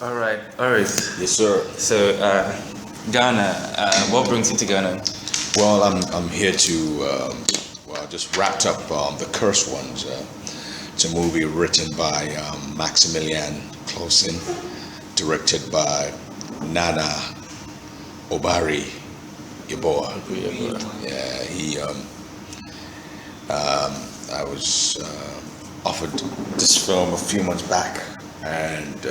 All right, Oris. Yes, sir. So, Ghana. What brings you to Ghana? Well, I'm here to well, I just wrapped up the Cursed Ones. It's a movie written by Maximilian Closin, directed by Nana Obari Yeboah. Yeah, he. I was offered this film a few months back, and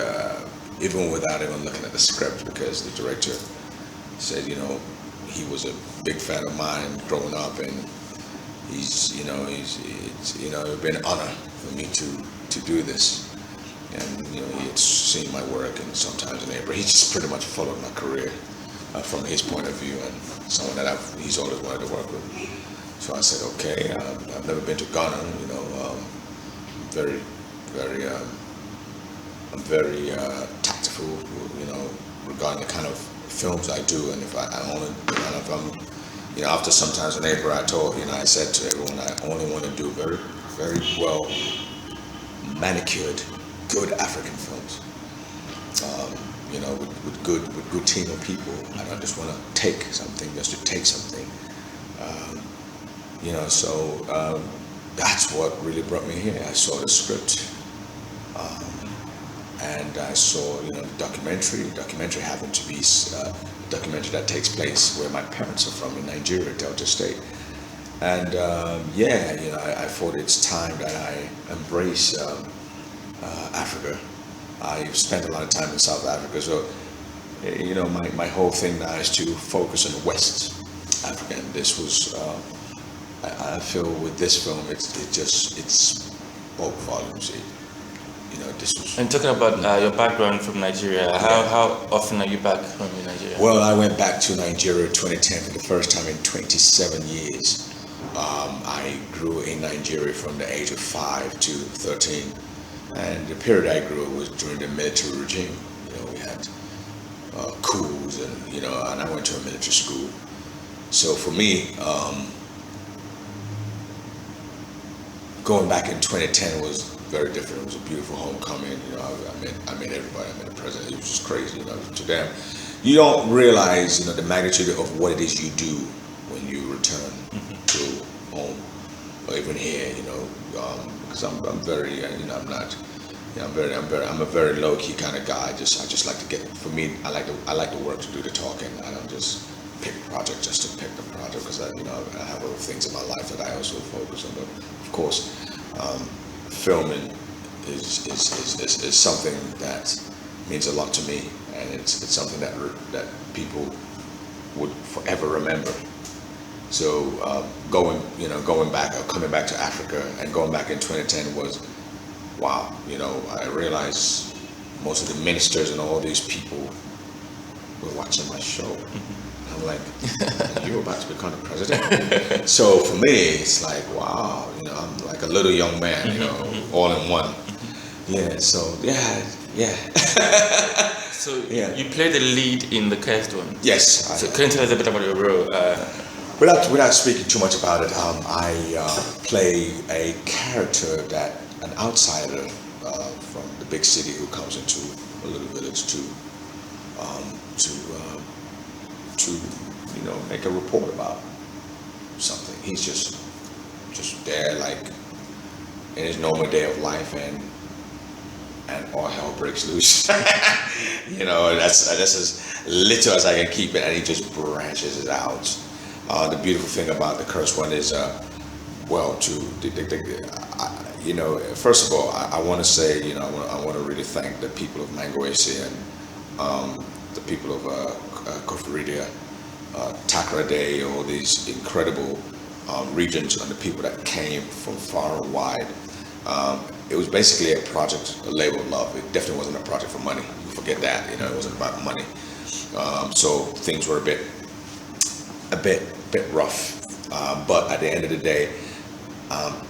even without even looking at the script, because the director said, he was a big fan of mine growing up, and it'd been an honor for me to do this, and he had seen my work and sometimes in April. He just pretty much followed my career from his point of view, and someone that he's always wanted to work with. So I said, okay, I've never been to Ghana, very, very, I'm very tactful, regarding the kind of films I do, and if I only, and if I'm, after sometimes in April, I said to everyone, I only want to do very, very well manicured, good African films, with good team of people. I don't just want to take something just to take something, so that's what really brought me here. I saw the script, and I saw, the documentary. The documentary happened to be a documentary that takes place where my parents are from in Nigeria, Delta State. And I thought it's time that I embrace Africa. I've spent a lot of time in South Africa, so my whole thing now is to focus on the West Africa. And this was, I feel with this film, it spoke volumes. This was. And talking about your background from Nigeria, how often are you back from Nigeria? Well, I went back to Nigeria 2010 for the first time in 27 years. I grew in Nigeria from the age of 5 to 13, and the period I grew was during the military regime. We had coups, and I went to a military school. So for me, going back in 2010 was very different. It was a beautiful homecoming. I met everybody. I met the president. It was just crazy. To them, you don't realize, the magnitude of what it is you do when you return to home, or even here. Because I'm very, I'm not. I'm a very low key kind of guy. I just like to get. For me, I like the work to do the talking. I don't just pick a project just to pick the project, because I have other things in my life that I also focus on. But of course, filming is something that means a lot to me, and it's something that people would forever remember. So coming back to Africa and going back in 2010 was wow. I realized most of the ministers and all these people were watching my show. I'm like, you're about to become the president. So for me, it's like, wow, I'm like a little young man, all in one. Yeah. So yeah. So you played the lead in the Cursed One. Yes. So can you tell us a bit about your role? Without speaking too much about it, I play a character an outsider from the big city who comes into a little village to make a report about something. He's just there, like in his normal day of life, and all hell breaks loose. That's as little as I can keep it, and he just branches it out. The beautiful thing about the Cursed One is, first of all, I want to say, I want to really thank the people of Mangoese and the people of Kofridia, Takrade, all these incredible regions, and the people that came from far and wide. It was basically a project, a labor of love. It definitely wasn't a project for money. You forget that. It wasn't about money. So things were a bit rough. But at the end of the day,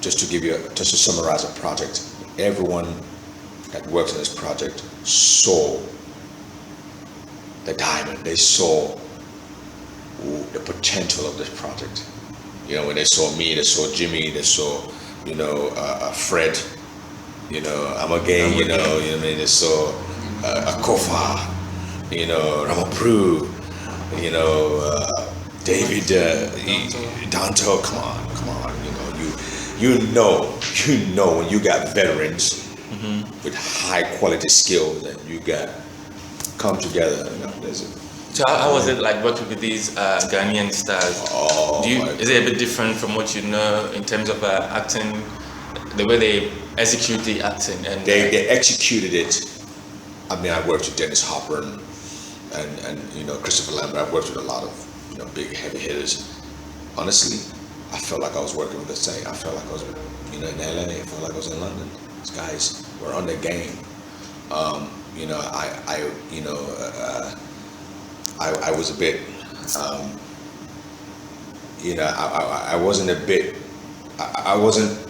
just to summarize a project, everyone that works on this project saw the diamond. They saw the potential of this project. When they saw me, they saw Jimmy, they saw, Fred, I'm a gay, they saw Kofa, Ramapru, David, Danto. Come on. You know when you got veterans with high quality skills and you got come together. So how was it like working with these Ghanaian stars? Is it a bit different from what you know in terms of acting, the way they execute the acting? And they executed it. I mean, I worked with Dennis Hopper and Christopher Lambert. I worked with a lot of big heavy hitters. Honestly, I felt like I was working with the same. I felt like I was in LA. I felt like I was in London. These guys were on their game. I was a bit, I wasn't a bit, I wasn't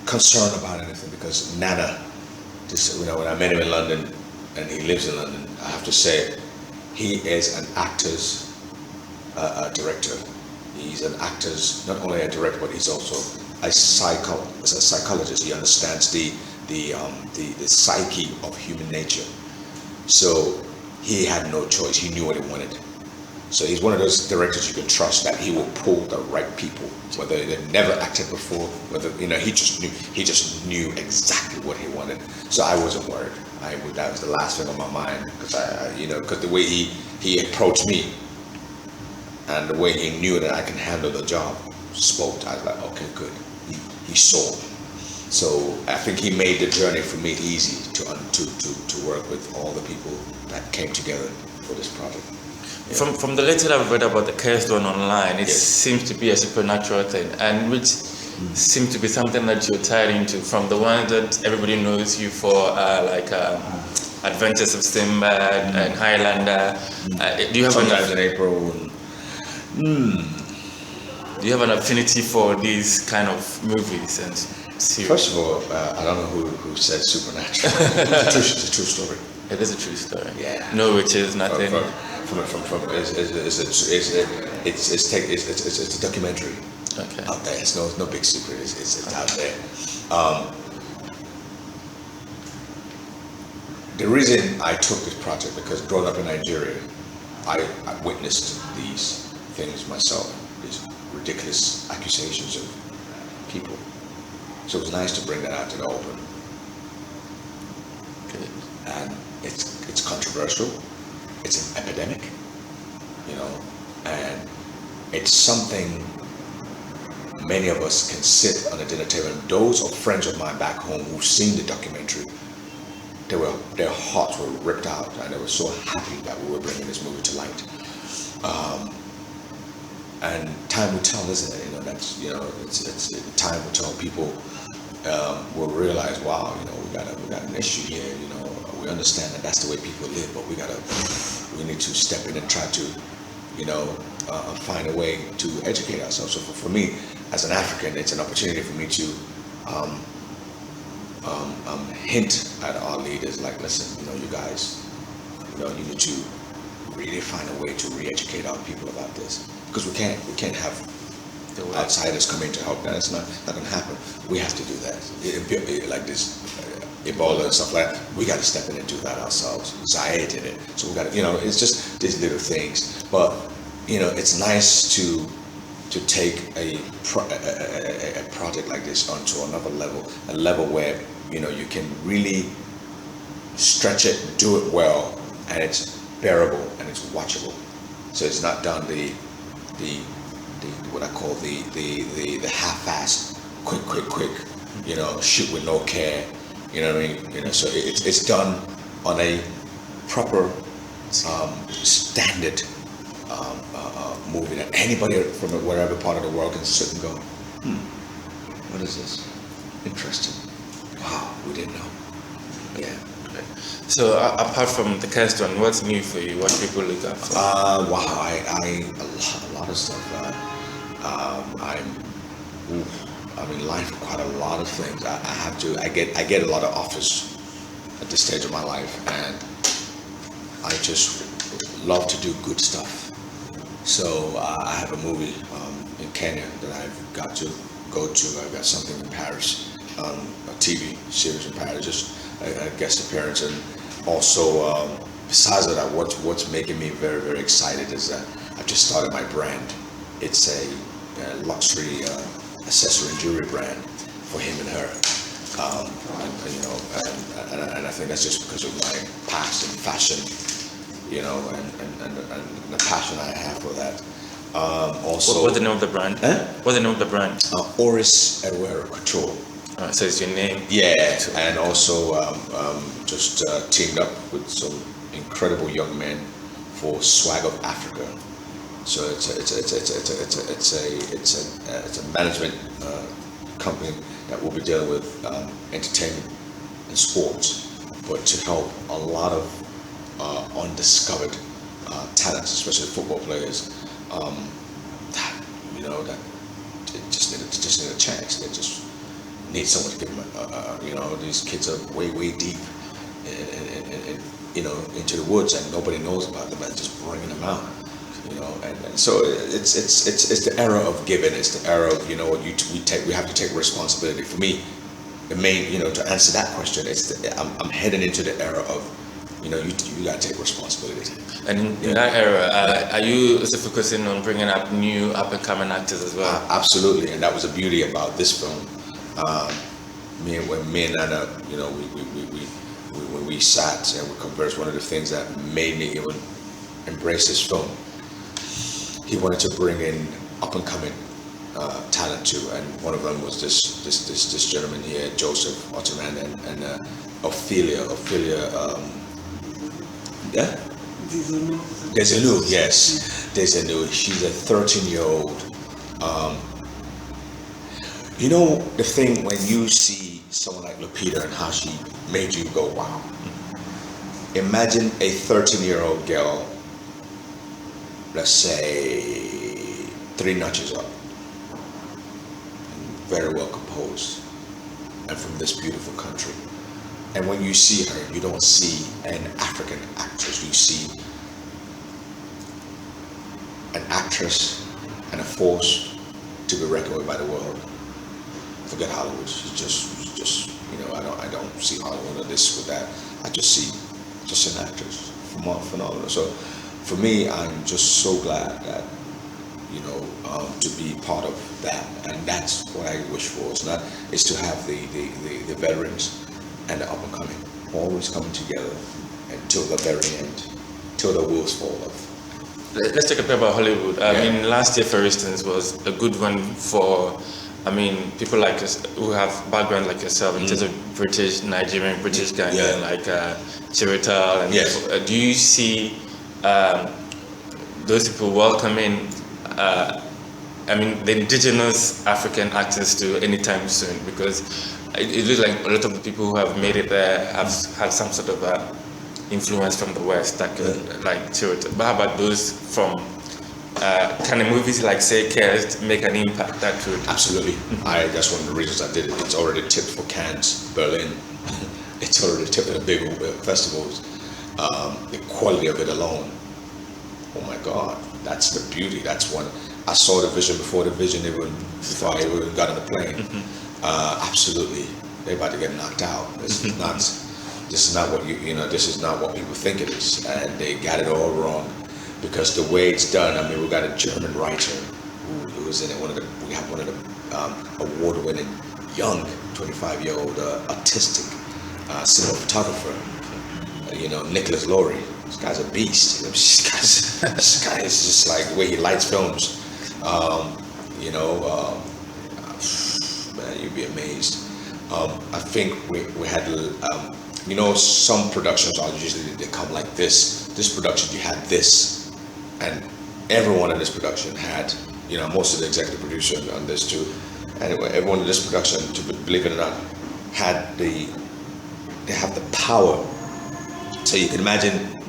concerned about anything because Nana, when I met him in London and he lives in London, I have to say he is an actor's director. He's an actor's, not only a director, but he's also a psychologist. He understands the psyche of human nature. So he had no choice. He knew what he wanted. So he's one of those directors you can trust that he will pull the right people, whether they've never acted before, whether he just knew exactly what he wanted. So I wasn't worried. That was the last thing on my mind because the way he approached me and the way he knew that I can handle the job spoke. I was like, okay, good. He saw. So I think he made the journey for me easy to work with all the people that came together for this project. Yeah. From the little I've read about the curse one online, it seems to be a supernatural thing, and which seems to be something that you're tied into. From the one that everybody knows you for, Adventures of Sinbad and Highlander. Do you have Sometimes in April? Do you have an affinity for these kind of movies and series? First of all, I don't know who said supernatural. It's a true story. It is a true story. Yeah. No witches, nothing. It's a documentary. Okay. Out there. It's no big secret. It's out there. The reason I took this project because growing up in Nigeria, I witnessed these things myself. These ridiculous accusations of people. So it was nice to bring that out to the open. Good. And it's controversial. It's an epidemic, and it's something many of us can sit on a dinner table. And those of friends of mine back home who've seen the documentary, their hearts were ripped out, and they were so happy that we were bringing this movie to light. And time will tell, isn't it? It's time will tell. People will realize, wow, we got an issue here. We understand that that's the way people live, but we need to step in and try to, find a way to educate ourselves. So for me, as an African, it's an opportunity for me to hint at our leaders, like, listen, you guys, you need to really find a way to re-educate our people about this, because we can't have outsiders come in to help. That's not going to happen. We have to do that. Like this Ebola and stuff like that, we got to step in and do that ourselves. Zaire did it, so we got to. It's just these little things. But it's nice to take a project like this onto another level, a level where you can really stretch it, do it well, and it's bearable and it's watchable. So it's not done the what I call the half-assed, quick, shoot with no care. You know what I mean? So it's done on a proper standard movie that anybody from wherever part of the world can sit and go, what is this? Interesting. Wow, we didn't know. Yeah. So apart from the cast one, what's new for you? What people look out for? Wow, a lot of stuff. I'm in line for quite a lot of things. I get a lot of offers at this stage of my life, and I just love to do good stuff. So I have a movie in Kenya that I've got to go to. I've got something in Paris, a TV series in Paris, just a guest appearance, and Also, besides that, what's making me very, very excited is that I've just started my brand. It's a luxury accessory and jewelry brand for him and her. And I think that's just because of my past in fashion, and the passion I have for that. Also, what's the name of the brand? What's the name of the brand? Oris Erhuero Couture. So it's your name. Yeah, and also just teamed up with some incredible young men for Swag of Africa. So it's a management company that will be dealing with entertainment and sports, but to help a lot of undiscovered talents, especially football players, that just need a chance. They just need someone to give them these kids are way deep into the woods, and nobody knows about them, and just bringing them out. And so it's the era of giving. It's the era of we have to take responsibility. For me, the main to answer that question, I'm heading into the era of you got to take responsibility. And in that era, are you also focusing on bringing up new up and coming actors as well? Absolutely, and that was the beauty about this film. Me and Nana, when we sat and we conversed, one of the things that made me even embrace this film, he wanted to bring in up and coming talent too, and one of them was this gentleman here, Joseph Ottoman, and Ophelia. Desenu, yes, Desenu. She's a 13-year-old. The thing when you see someone like Lupita and how she made you go, wow. Imagine a 13-year-old girl, let's say 3 notches up, very well composed, and from this beautiful country. And when you see her, you don't see an African actress, you see an actress and a force to be reckoned with by the world. Forget Hollywood. It's just I don't see Hollywood or this or that. I just see an actress, phenomenal. So for me, I'm just so glad that to be part of that, and that's what I wish for. It's to have the veterans and the up and coming always coming together until the very end, till the wheels fall off. Let's talk a bit about Hollywood. I mean, last year, for instance, was a good one for, people like us who have background like yourself in terms of British, Nigerian, British Ghanaian, like Chiwetel. And yes. Do you see those people welcoming, the indigenous African actors to anytime soon? Because it looks like a lot of the people who have made it there have had some sort of influence from the West that could, like Chiwetel. But how about those from kind of movies like say Cares make an impact that could? Absolutely. That's one of the reasons I did it. It's already tipped for Cannes, Berlin. It's already tipped for the big festivals. The quality of it alone, oh my God, that's the beauty. That's one. I saw the vision before the vision before I even got on the plane. Absolutely, they're about to get knocked out. This is not what this is not what people think it is, and they got it all wrong. Because the way it's done, we got a German writer who was in it. We have one of the award-winning young 25-year-old autistic cinematographer. Nicholas Laurie. This guy's a beast. This guy is just like the way he lights films. Man, you'd be amazed. I think we had, some productions are usually they come like this. This production, you had this. And everyone in this production had, most of the executive producers on this too. Anyway, everyone in this production, believe it or not, they have the power. So you can imagine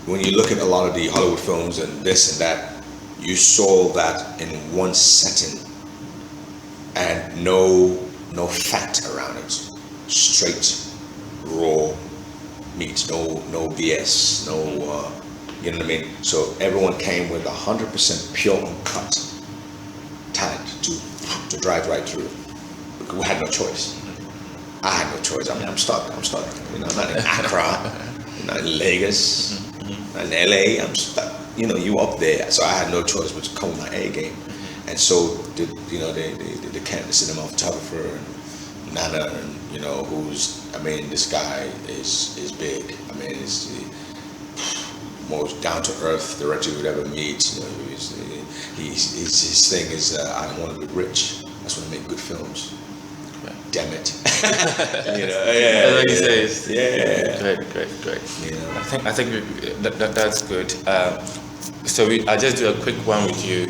when you look at a lot of the Hollywood films and this and that, you saw that in one setting and no fat around it. Straight, raw meat, no BS, no. You know what I mean? So everyone came with 100% pure uncut talent to drive right through. We had no choice. I had no choice. I mean, I'm stuck. You know, I'm not in Accra, I'm not in Lagos, not in LA. I'm stuck. You know, you up there. So I had no choice but to come with my A game. And so, the cinematographer, and Nana, and, you know, this guy is big. I mean, he's the most down-to-earth director you'd ever meet. You know, his thing is, I don't want to be rich. I just want to make good films. Damn it. You know, that's what he says. Yeah. Great. You know, I think that's good. So I just do a quick one with you.